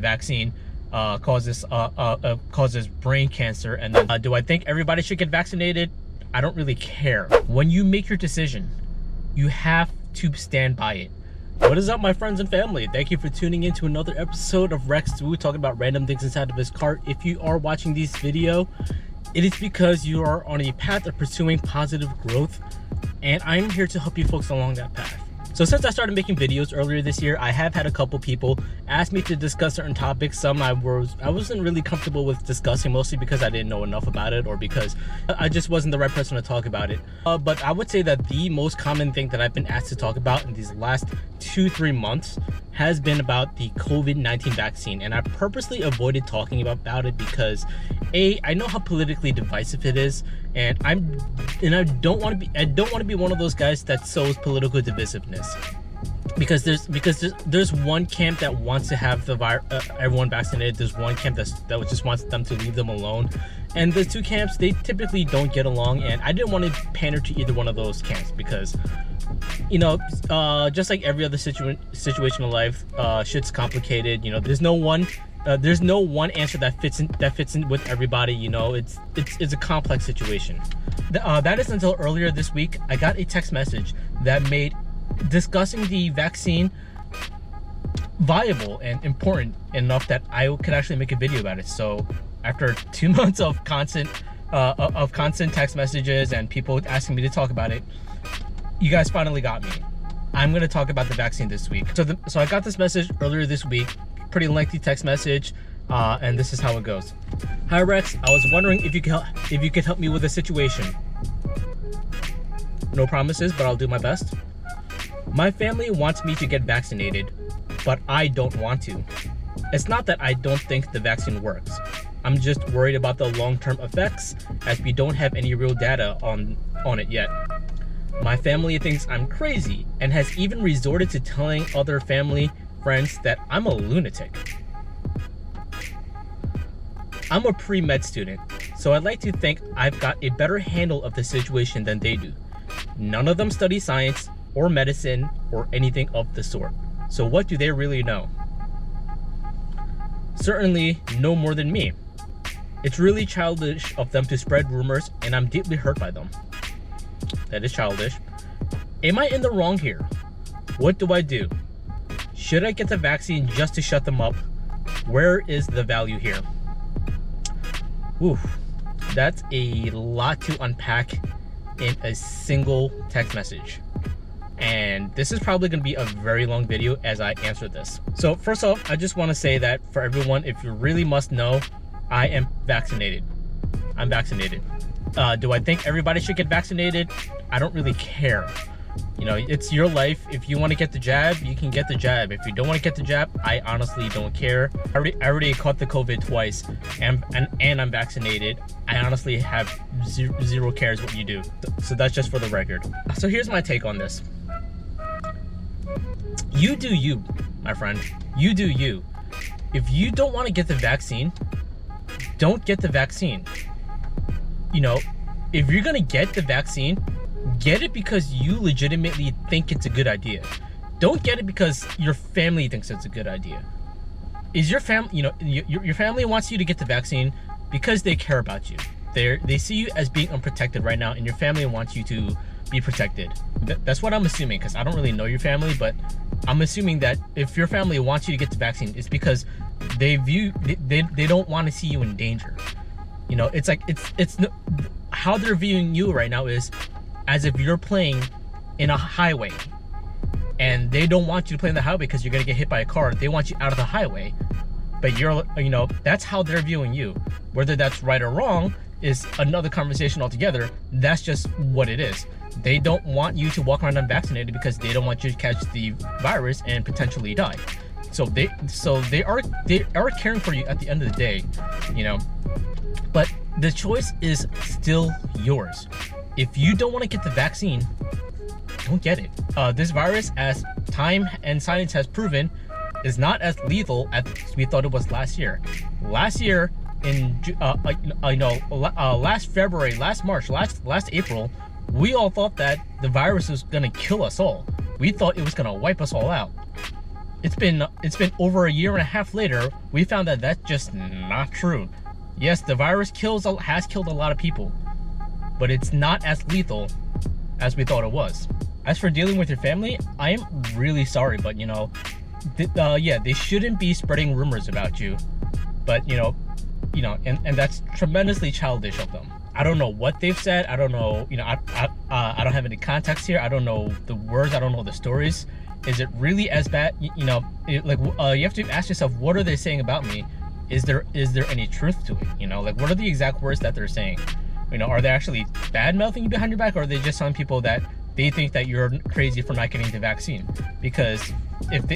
vaccine causes brain cancer. And then do I think everybody should get vaccinated? I don't really care. When you make your decision, you have to stand by it. What is up, my friends and family? Thank you for tuning in to another episode of Rex Wu, talking about random things inside of his cart. If you are watching this video, it is because you are on a path of pursuing positive growth, and I'm here to help you folks along that path. So since I started making videos earlier this year, I have had a couple people ask me to discuss certain topics. Some I wasn't really comfortable with discussing, mostly because I didn't know enough about it, or because I just wasn't the right person to talk about it. But I would say that the most common thing that I've been asked to talk about in these last 2-3 months has been about the COVID-19 vaccine. And I purposely avoided talking about it because I know how politically divisive it is, and I don't want to be one of those guys that sows political divisiveness. Because there's one camp that wants to have everyone vaccinated. There's one camp that just wants them to leave them alone, and the two camps, they typically don't get along. And I didn't want to pander to either one of those camps because, you know, just like every other situation in life, shit's complicated. You know, there's no one answer that fits in with everybody. You know, it's a complex situation. That is until earlier this week I got a text message that made discussing the vaccine viable and important enough that I could actually make a video about it. So after 2 months of constant text messages and people asking me to talk about it, you guys finally got me. I'm going to talk about the vaccine this week. So I got this message earlier this week, pretty lengthy text message, and this is how it goes. Hi Rex, I was wondering if you could help me with a situation. No promises, but I'll do my best. My family wants me to get vaccinated, but I don't want to. It's not that I don't think the vaccine works. I'm just worried about the long-term effects, as we don't have any real data on it yet. My family thinks I'm crazy and has even resorted to telling other family friends that I'm a lunatic. I'm a pre-med student, so I'd like to think I've got a better handle of the situation than they do. None of them study science or medicine or anything of the sort. So what do they really know? Certainly no more than me. It's really childish of them to spread rumors, and I'm deeply hurt by them. That is childish. Am I in the wrong here? What do I do? Should I get the vaccine just to shut them up? Where is the value here? Oof, that's a lot to unpack in a single text message. And this is probably going to be a very long video as I answer this. So first off, I just want to say that for everyone, if you really must know, I am vaccinated. I'm vaccinated. Do I think everybody should get vaccinated? I don't really care. You know, it's your life. If you want to get the jab, you can get the jab. If you don't want to get the jab, I honestly don't care. I already caught the COVID twice, and I'm vaccinated. I honestly have zero cares what you do. So that's just for the record. So here's my take on this. You do you, my friend. You do you. If you don't want to get the vaccine, don't get the vaccine. You know, if you're gonna get the vaccine, get it because you legitimately think it's a good idea. Don't get it because your family thinks it's a good idea. Is your family, you know, your family wants you to get the vaccine because they care about you. They see you as being unprotected right now, and your family wants you to be protected. That's what I'm assuming, because I don't really know your family, but I'm assuming that if your family wants you to get the vaccine, it's because they don't want to see you in danger. You know, it's like it's how they're viewing you right now is as if you're playing in a highway, and they don't want you to play in the highway because you're gonna get hit by a car. They want you out of the highway, but you know, that's how they're viewing you. Whether that's right or wrong is another conversation altogether. That's just what it is. They don't want you to walk around unvaccinated because they don't want you to catch the virus and potentially die. So they are caring for you at the end of the day, you know. But the choice is still yours. If you don't want to get the vaccine, don't get it. This virus, as time and science has proven, is not as lethal as we thought it was last year. Last year, last February, last March, last April, we all thought that the virus was gonna kill us all. We thought it was gonna wipe us all out. it's been over a year and a half later, we found that that's just not true. Yes, the virus has killed a lot of people, but it's not as lethal as we thought it was. As for dealing with your family, I am really sorry, but you know, yeah, they shouldn't be spreading rumors about you. But you know, and that's tremendously childish of them. I don't know what they've said. I don't know. You know, I don't have any context here. I don't know the words. I don't know the stories. Is it really as bad? You know, you have to ask yourself, what are they saying about me? Is there any truth to it? You know, like what are the exact words that they're saying? You know, are they actually bad mouthing you behind your back, or are they just telling people that they think that you're crazy for not getting the vaccine? Because if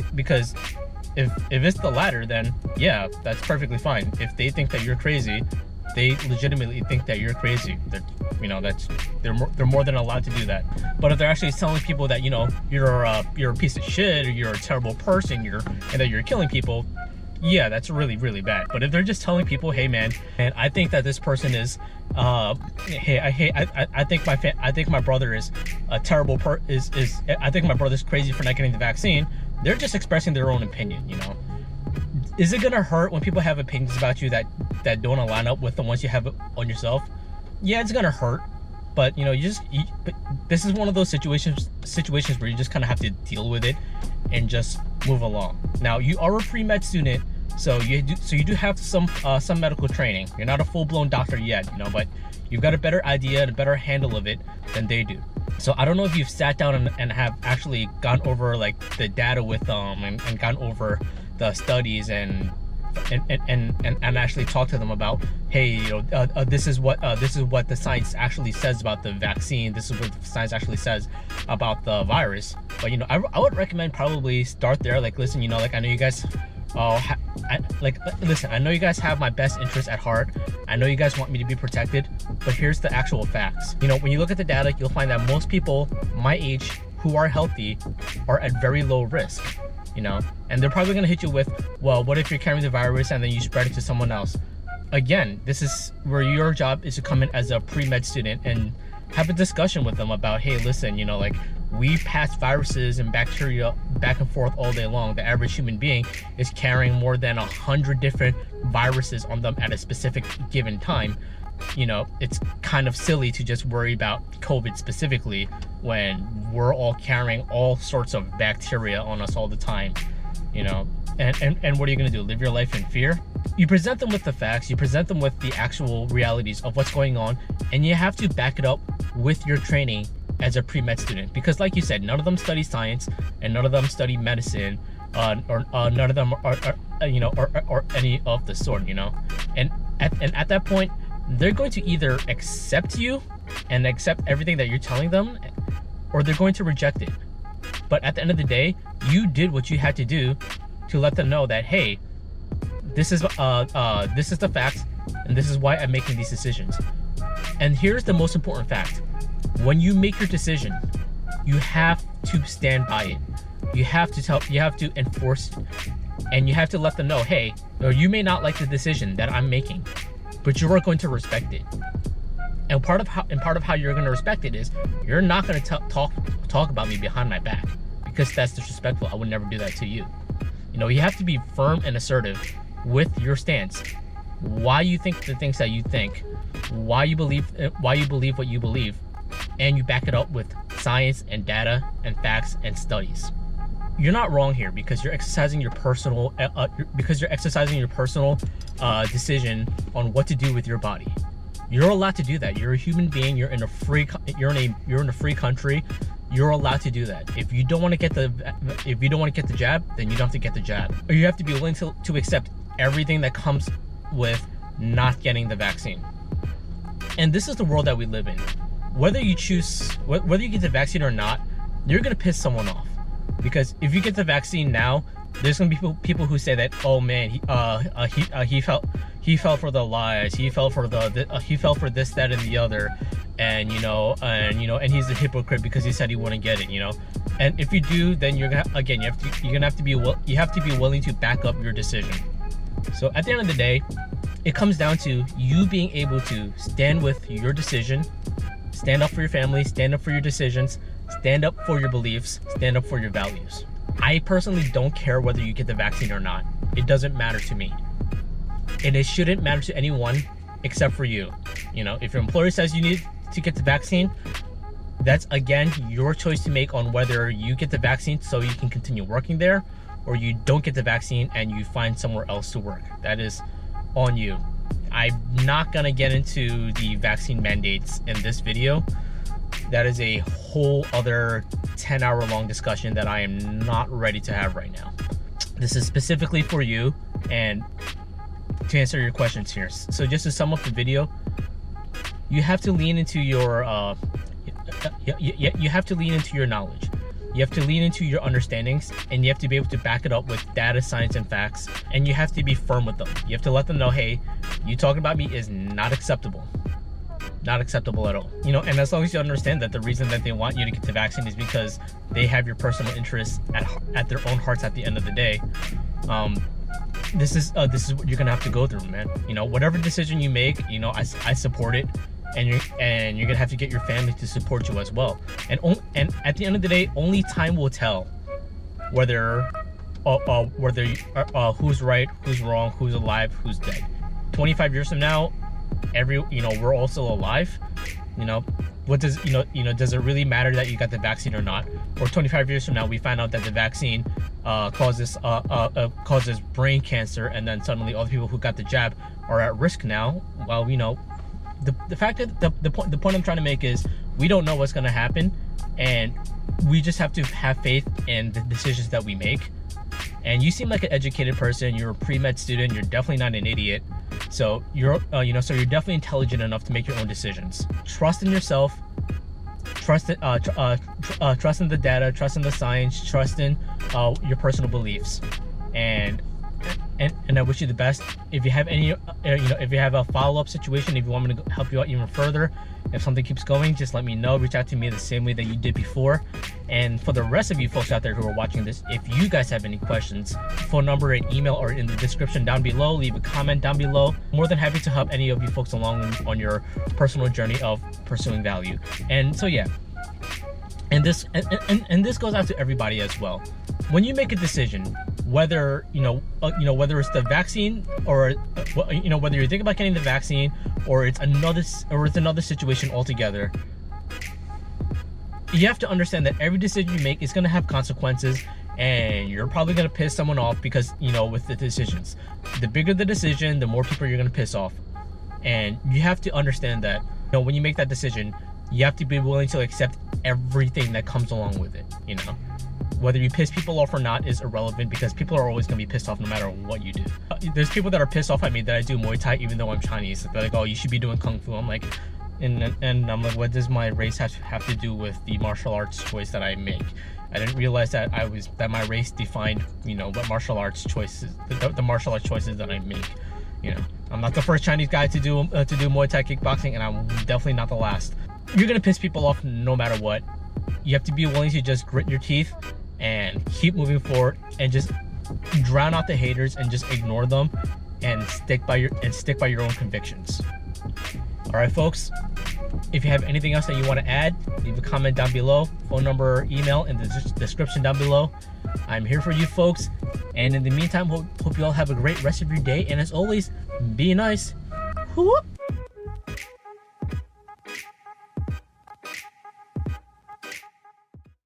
it's the latter, then yeah, that's perfectly fine. If they think that you're crazy, they legitimately think that you're crazy. They're more than allowed to do that. But if they're actually telling people that, you know, you're a piece of shit, or you're a terrible person, and that you're killing people, yeah, that's really, really bad. But if they're just telling people, hey man, and I think that this person is, I think my brother is a terrible I think my brother's crazy for not getting the vaccine, they're just expressing their own opinion, you know. Is it gonna hurt when people have opinions about you that don't align up with the ones you have on yourself? Yeah, it's gonna hurt, but you know, but this is one of those situations where you just kind of have to deal with it and just move along. Now, you are a pre-med student, so you do have some medical training. You're not a full-blown doctor yet, you know, but you've got a better idea and a better handle of it than they do. So I don't know if you've sat down and have actually gone over like the data with them and gone over the studies and actually talk to them about, hey, you know, this is what the science actually says about the vaccine. This is what the science actually says about the virus. But you know, I would recommend probably start there. Like, listen, you know, like I know you guys, listen, I know you guys have my best interest at heart. I know you guys want me to be protected, but here's the actual facts. You know, when you look at the data, you'll find that most people my age who are healthy are at very low risk. You know, and they're probably going to hit you with, well, what if you're carrying the virus and then you spread it to someone else? Again, this is where your job is to come in as a pre-med student and have a discussion with them about, hey, listen, you know, like we pass viruses and bacteria back and forth all day long. The average human being is carrying more than 100 different viruses on them at a specific given time. You know, it's kind of silly to just worry about COVID specifically when we're all carrying all sorts of bacteria on us all the time, you know. And what are you going to do? Live your life in fear? You present them with the facts, you present them with the actual realities of what's going on, and you have to back it up with your training as a pre-med student. Because like you said, none of them study science and none of them study medicine, or none of them are you know, or any of the sort, you know. And at that point, they're going to either accept you and accept everything that you're telling them, or they're going to reject it. But at the end of the day, you did what you had to do to let them know that, hey, this is the facts, and this is why I'm making these decisions. And here's the most important fact: when you make your decision, you have to stand by it. You have to enforce it, and you have to let them know, hey, you may not like the decision that I'm making, but you are going to respect it. And part of how you're going to respect it is you're not going to talk about me behind my back, because that's disrespectful. I would never do that to you. You know, you have to be firm and assertive with your stance. Why you think the things that you think, why you believe what you believe, and you back it up with science and data and facts and studies. You're not wrong here, because you're exercising your personal decision on what to do with your body. You're allowed to do that. You're a human being. You're in a free country. You're allowed to do that. If you don't want to get the jab, then you don't have to get the jab. Or you have to be willing to accept everything that comes with not getting the vaccine. And this is the world that we live in. Whether you get the vaccine or not, you're gonna piss someone off. Because if you get the vaccine now, there's gonna be people who say that, oh man, he fell for the lies, he fell for this, that, and the other, and he's a hypocrite because he said he wouldn't get it, you know. And if you do, then you have to be willing to back up your decision. So at the end of the day, it comes down to you being able to stand with your decision, stand up for your family, stand up for your decisions, stand up for your beliefs, stand up for your values. I personally don't care whether you get the vaccine or not. It doesn't matter to me. And it shouldn't matter to anyone except for you. You know, if your employer says you need to get the vaccine, that's again your choice to make on whether you get the vaccine so you can continue working there, or you don't get the vaccine and you find somewhere else to work. That is on you. I'm not gonna get into the vaccine mandates in this video. That is a whole other 10-hour long discussion that I am not ready to have right now. This is specifically for you and to answer your questions here. So just to sum up the video, you have to lean into your you have to lean into your knowledge. You have to lean into your understandings, and you have to be able to back it up with data, science, and facts. And you have to be firm with them. You have to let them know, hey, you talking about me is not acceptable. Not acceptable at all. You know, and as long as you understand that the reason that they want you to get the vaccine is because they have your personal interests at their own hearts at the end of the day. This is what you're gonna have to go through, man. You know, whatever decision you make, you know, I support it. And you're gonna have to get your family to support you as well. And at the end of the day, only time will tell whether who's right, who's wrong, who's alive, who's dead. 25 years from now, we're all still alive. You know, what does does it really matter that you got the vaccine or not? Or 25 years from now, we find out that the vaccine causes brain cancer, and then suddenly all the people who got the jab are at risk now. Well, you know. The fact that the point I'm trying to make is we don't know what's going to happen, and we just have to have faith in the decisions that we make. And you seem like an educated person. You're a pre-med student. You're definitely not an idiot. So you're definitely intelligent enough to make your own decisions. Trust in yourself. Trust in the data. Trust in the science. Trust in your personal beliefs. And I wish you the best. If you have any, if you have a follow-up situation, if you want me to help you out even further, if something keeps going, just let me know. Reach out to me the same way that you did before. And for the rest of you folks out there who are watching this, if you guys have any questions, phone number and email are in the description down below. Leave a comment down below. More than happy to help any of you folks along on your personal journey of pursuing value. And so yeah, and this goes out to everybody as well. When you make a decision, whether whether it's the vaccine or whether you're thinking about getting the vaccine or it's another situation altogether, you have to understand that every decision you make is going to have consequences, and you're probably going to piss someone off because with the decisions. The bigger the decision, the more people you're going to piss off, and you have to understand that when you make that decision, you have to be willing to accept everything that comes along with it. Whether you piss people off or not is irrelevant, because people are always going to be pissed off no matter what you do. There's people that are pissed off at me that I do Muay Thai even though I'm Chinese. They're like, oh, you should be doing Kung Fu. I'm like, and I'm like, what does my race have to do with the martial arts choice that I make? I didn't realize that my race defined, what martial arts choices, the martial arts choices that I make. I'm not the first Chinese guy to do Muay Thai kickboxing, and I'm definitely not the last. You're gonna piss people off no matter what. You have to be willing to just grit your teeth and keep moving forward, and just drown out the haters and just ignore them, and stick by your own convictions. All right, folks. If you have anything else that you want to add, leave a comment down below. Phone number, email in the description down below. I'm here for you folks. And in the meantime, hope you all have a great rest of your day. And as always, be nice. Whoop.